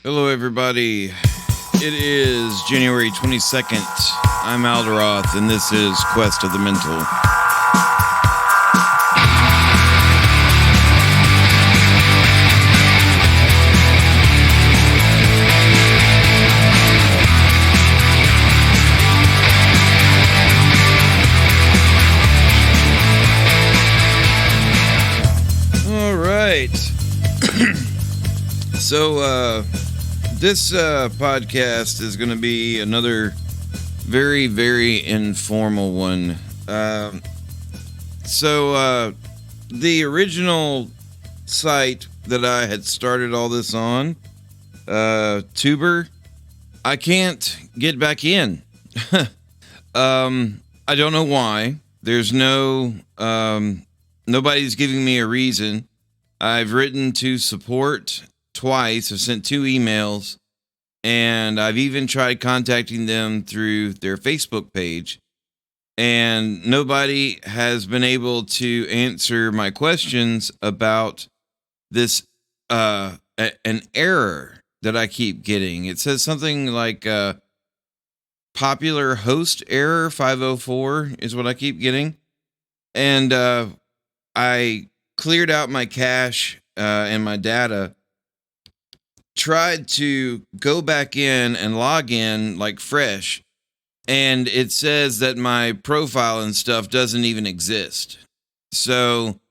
Hello, everybody. It is January 22nd. I'm Alderoth, and this is Quest of the Mental. All right. So, this podcast is going to be another very, very informal one. The original site that I had started all this on, Tuber, I can't get back in. I don't know why. There's nobody's giving me a reason. I've written to support twice. I've sent 2 emails, and I've even tried contacting them through their Facebook page, and nobody has been able to answer my questions about this an error that I keep getting. It says something like popular host error 504 is what I keep getting, and I cleared out my cache and my data, tried to go back in and log in like fresh, and it says that my profile and stuff doesn't even exist. So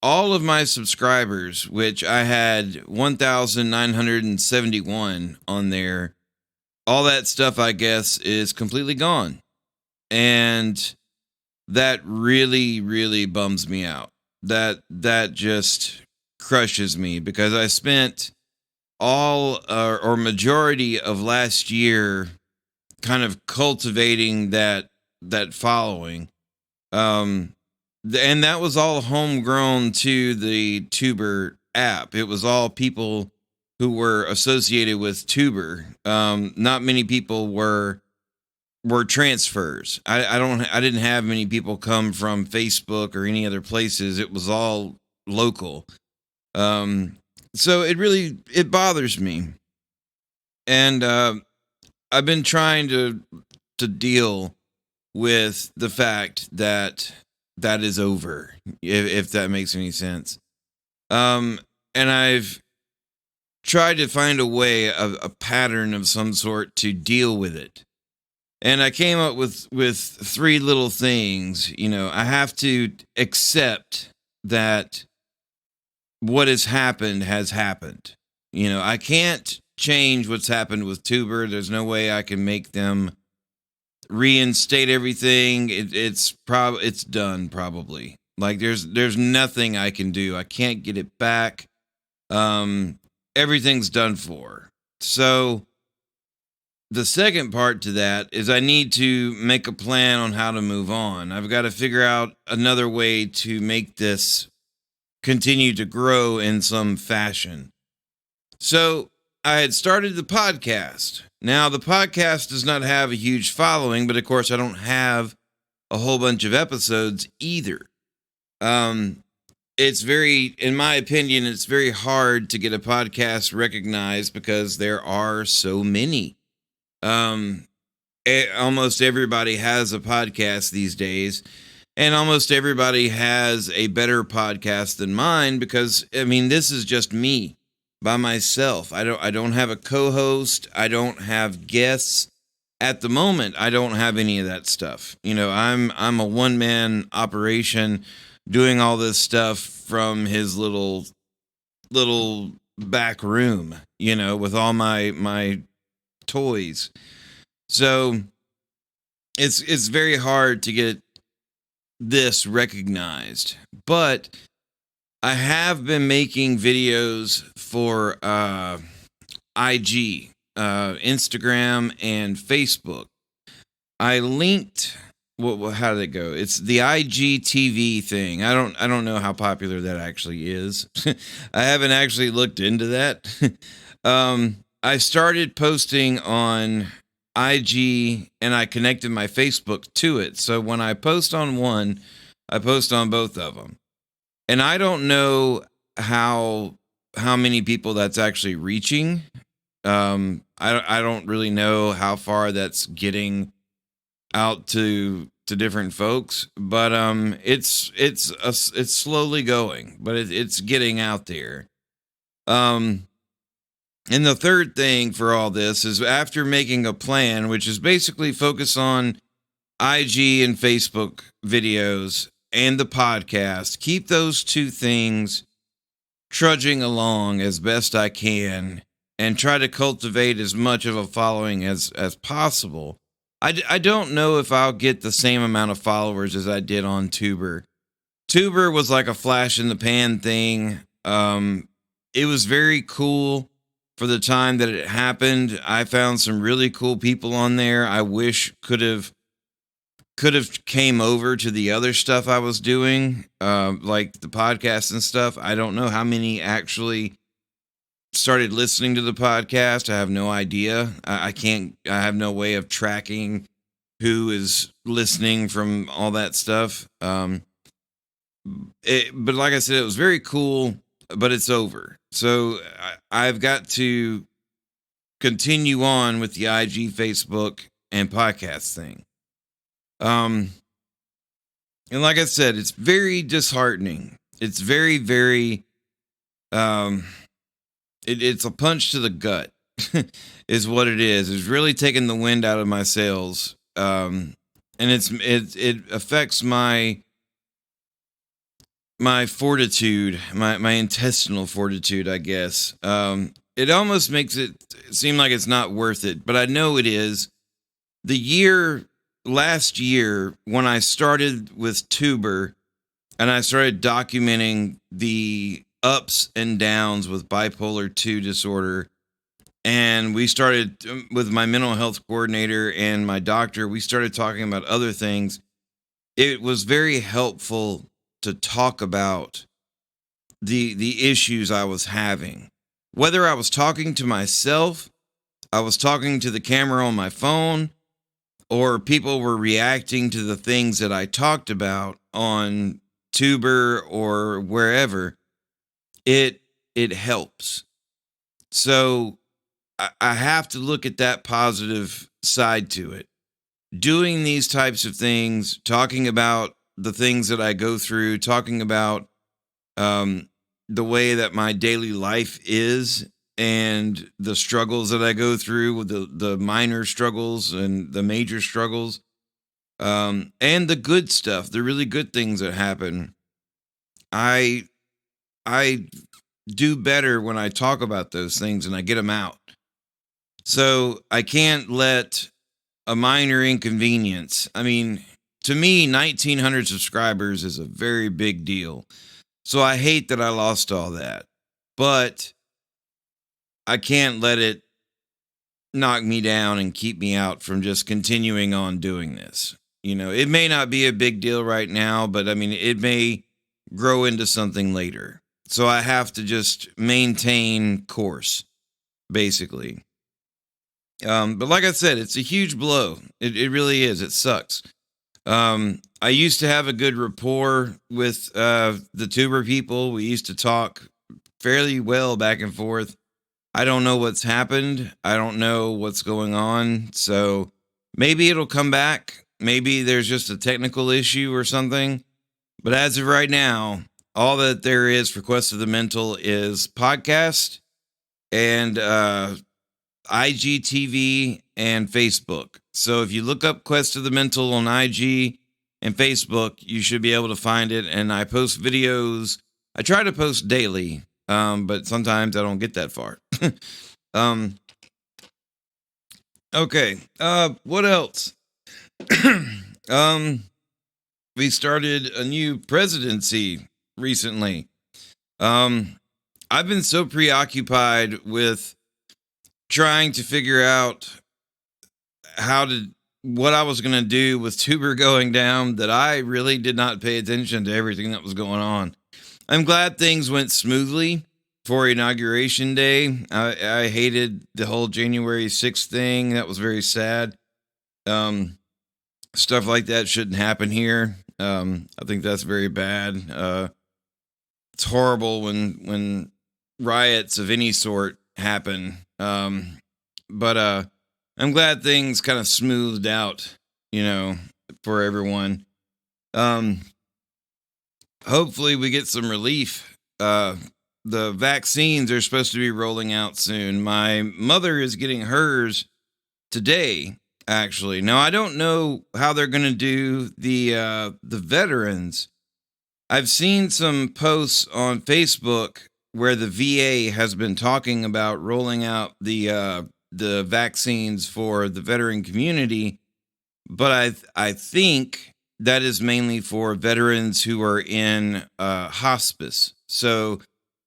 all of my subscribers, which I had 1,971 on there, all that stuff, I guess, is completely gone. And that really, really bums me out. That just crushes me, because I spent all or majority of last year kind of cultivating that following, and that was all homegrown to the Tuber app. It was all people who were associated with Tuber. Not many people were transfers. I didn't have many people come from Facebook or any other places. It was all local. So it bothers me. And I've been trying to deal with the fact that is over, if that makes any sense. And I've tried to find a way, a pattern of some sort to deal with it. And I came up with 3 little things. I have to accept that what has happened has happened. I can't change what's happened with Tuber. There's no way I can make them reinstate everything. It's done, probably. Like there's nothing I can do. I can't get it back. Everything's done for. So the second part to that is I need to make a plan on how to move on. I've got to figure out another way to make this continue to grow in some fashion. So I had started the podcast. Now, the podcast does not have a huge following, but of course I don't have a whole bunch of episodes either. It's in my opinion, it's very hard to get a podcast recognized because there are so many. Almost everybody has a podcast these days, and almost everybody has a better podcast than mine, because this is just me by myself. I don't have a co-host. I don't have guests at the moment. I don't have any of that stuff. I'm a one-man operation doing all this stuff from his little back room, with all my toys. So it's very hard to get this recognized, but I have been making videos for IG, Instagram, and Facebook. I linked. How did it go? It's the IGTV thing. I don't know how popular that actually is. I haven't actually looked into that. I started posting on IG, and I connected my Facebook to it. So when I post on one, I post on both of them. And I don't know how many people that's actually reaching. I don't really know how far that's getting out to different folks, but it's slowly going, but it's getting out there. Um, and the third thing for all this is after making a plan, which is basically focus on IG and Facebook videos and the podcast, keep those two things trudging along as best I can and try to cultivate as much of a following as possible. I don't know if I'll get the same amount of followers as I did on Tuber. Tuber was like a flash in the pan thing. It was very cool for the time that it happened. I found some really cool people on there. I wish could have came over to the other stuff I was doing, like the podcast and stuff. I don't know how many actually started listening to the podcast. I have no idea. I can't. I have no way of tracking who is listening from all that stuff. But like I said, it was very cool. But it's over. So I've got to continue on with the IG, Facebook, and podcast thing. And like I said, it's very disheartening. It's very, very, it's a punch to the gut, is what it is. It's really taking the wind out of my sails. And it affects my fortitude, my intestinal fortitude, I guess. It almost makes it seem like it's not worth it, but I know it is. Last year, when I started with Tuber and I started documenting the ups and downs with bipolar 2 disorder, and we started with my mental health coordinator and my doctor, we started talking about other things. It was very helpful to talk about the issues I was having. Whether I was talking to myself, I was talking to the camera on my phone, or people were reacting to the things that I talked about on Tuber or wherever, it helps. So I have to look at that positive side to it. Doing these types of things, talking about the things that I go through, talking about the way that my daily life is and the struggles that I go through, with the minor struggles and the major struggles, and the good stuff, the really good things that happen. I do better when I talk about those things and I get them out. So I can't let a minor inconvenience. I mean, to me, 1,900 subscribers is a very big deal. So I hate that I lost all that. But I can't let it knock me down and keep me out from just continuing on doing this. You know, it may not be a big deal right now, but I mean, it may grow into something later. So I have to just maintain course, basically. But like I said, it's a huge blow. It really is. It sucks. I used to have a good rapport with the Tuber people. We used to talk fairly well back and forth. I don't know what's happened. I don't know what's going on. So maybe it'll come back. Maybe there's just a technical issue or something. But as of right now, all that there is for Quest of the Mental is podcast and IGTV and Facebook. So if you look up Quest of the Mental on IG and Facebook, you should be able to find it. And I post videos. I try to post daily, but sometimes I don't get that far. Okay. What else? We started a new presidency recently. I've been so preoccupied with trying to figure out what I was going to do with Tuber going down that I really did not pay attention to everything that was going on. I'm glad things went smoothly for Inauguration Day. I hated the whole January 6th thing. That was very sad. Stuff like that shouldn't happen here. I think that's very bad. It's horrible when riots of any sort happen But I'm glad things kind of smoothed out, you know, for everyone. Um, Hopefully we get some relief. The vaccines are supposed to be rolling out soon. My mother is getting hers today, actually. Now I don't know how they're going to do the veterans. I've seen some posts on Facebook where the VA has been talking about rolling out the vaccines for the veteran community, but I think that is mainly for veterans who are in hospice. So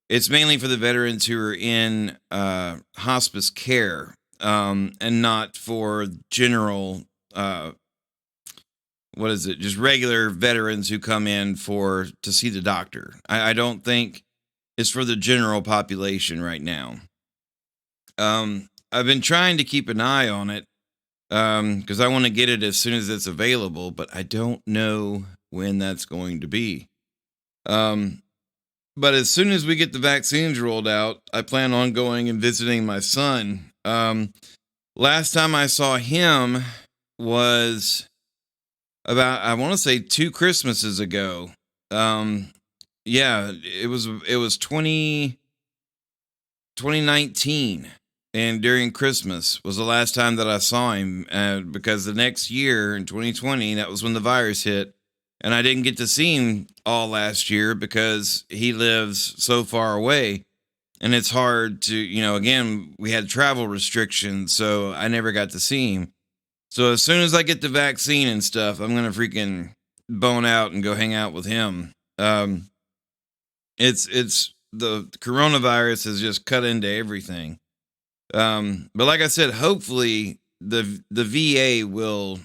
it's mainly for the veterans who are in hospice care, and not for general. What is it? Just regular veterans who come in for to see the doctor. I don't think it's for the general population right now. I've been trying to keep an eye on it because I want to get it as soon as it's available, but I don't know when that's going to be. Um, but as soon as we get the vaccines rolled out, I plan on going and visiting my son. Last time I saw him was about, I want to say, 2 Christmases ago. Um, yeah, it was 2019, and during Christmas was the last time that I saw him, because the next year in 2020, that was when the virus hit, and I didn't get to see him all last year because he lives so far away, and it's hard to, again, we had travel restrictions, so I never got to see him. So as soon as I get the vaccine and stuff, I'm gonna freaking bone out and go hang out with him. It's the coronavirus has just cut into everything. But like I said, hopefully the VA will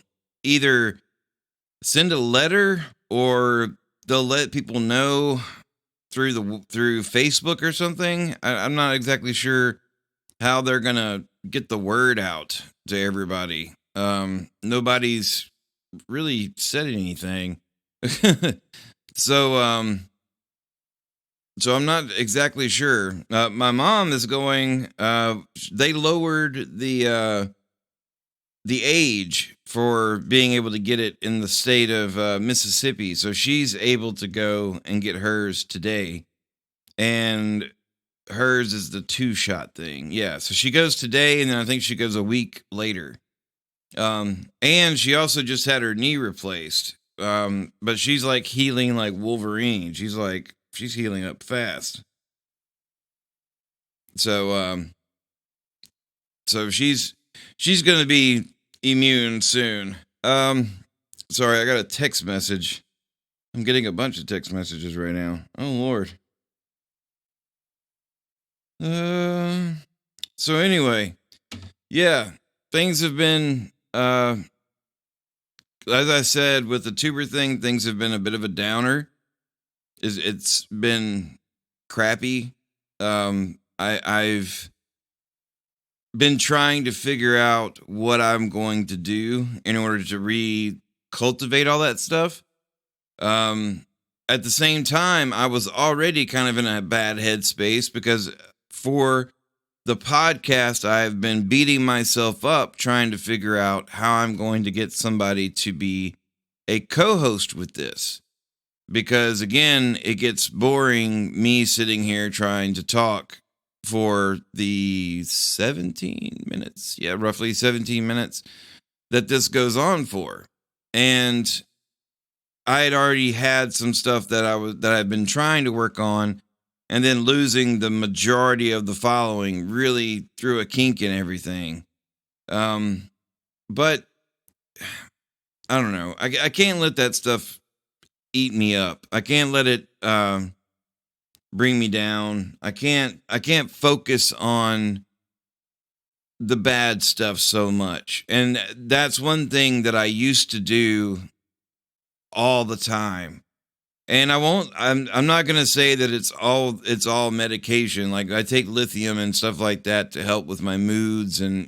either send a letter or they'll let people know through Facebook or something. I'm not exactly sure how they're gonna get the word out to everybody. Nobody's really said anything. so so I'm not exactly sure. My mom is going. They lowered the age for being able to get it in the state of Mississippi, so she's able to go and get hers today, and hers is the 2-shot thing. Yeah, so she goes today, and then I think she goes a week later. And she also just had her knee replaced. But she's like healing like Wolverine. She's healing up fast. So she's gonna be immune soon. Sorry, I got a text message. I'm getting a bunch of text messages right now. Oh Lord. So anyway, yeah, things have been as I said with the tuber thing, things have been a bit of a downer. It's been crappy. I've been trying to figure out what I'm going to do in order to recultivate all that stuff. At the same time, I was already kind of in a bad headspace because for the podcast, I've been beating myself up trying to figure out how I'm going to get somebody to be a co-host with this. Because again, it gets boring me sitting here trying to talk for the 17 minutes. Yeah, roughly 17 minutes that this goes on for. And I had already had some stuff that I've been trying to work on, and then losing the majority of the following really threw a kink in everything. But I don't know. I can't let that stuff eat me up. I can't let it bring me down. I can't focus on the bad stuff so much. And that's one thing that I used to do all the time. And I'm not going to say that it's all medication. Like I take lithium and stuff like that to help with my moods and,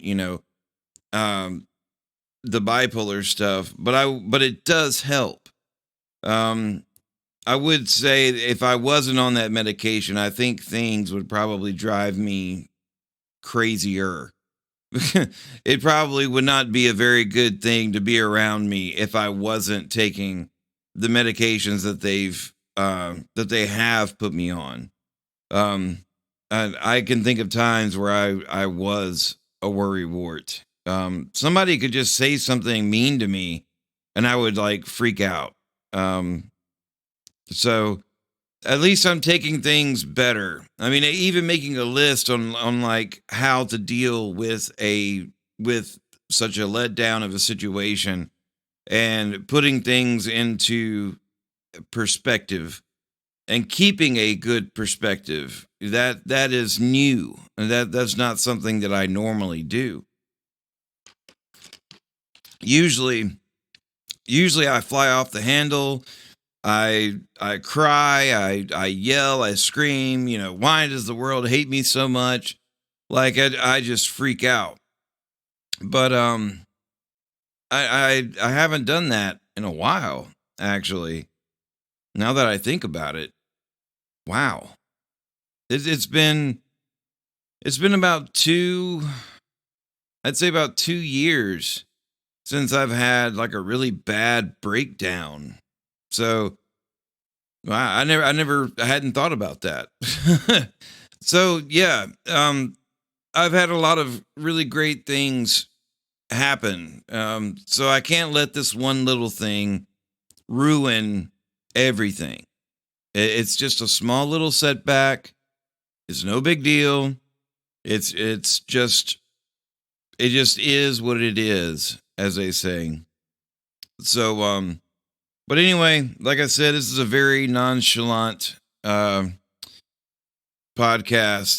the bipolar stuff, but it does help. I would say if I wasn't on that medication, I think things would probably drive me crazier. It probably would not be a very good thing to be around me if I wasn't taking the medications that they have put me on. I can think of times where I was a worrywart. Somebody could just say something mean to me, and I would like freak out. So at least I'm taking things better. I mean, even making a list on like how to deal with such a letdown of a situation and putting things into perspective and keeping a good perspective. That is new. And that's not something that I normally do. Usually I fly off the handle. I cry, I yell, I scream, why does the world hate me so much? Like I just freak out. But I haven't done that in a while, actually. Now that I think about it. Wow. It's been about I'd say about 2 years since I've had like a really bad breakdown. So I hadn't thought about that. So yeah, I've had a lot of really great things happen. So I can't let this one little thing ruin everything. It's just a small little setback. It's no big deal. It just is what it is, as they say. So but anyway, like I said, this is a very nonchalant podcast.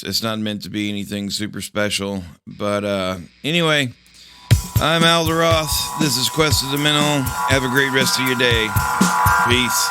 It's not meant to be anything super special. But anyway, I'm Alderoth. This is Quest of the Mental. Have a great rest of your day. Peace.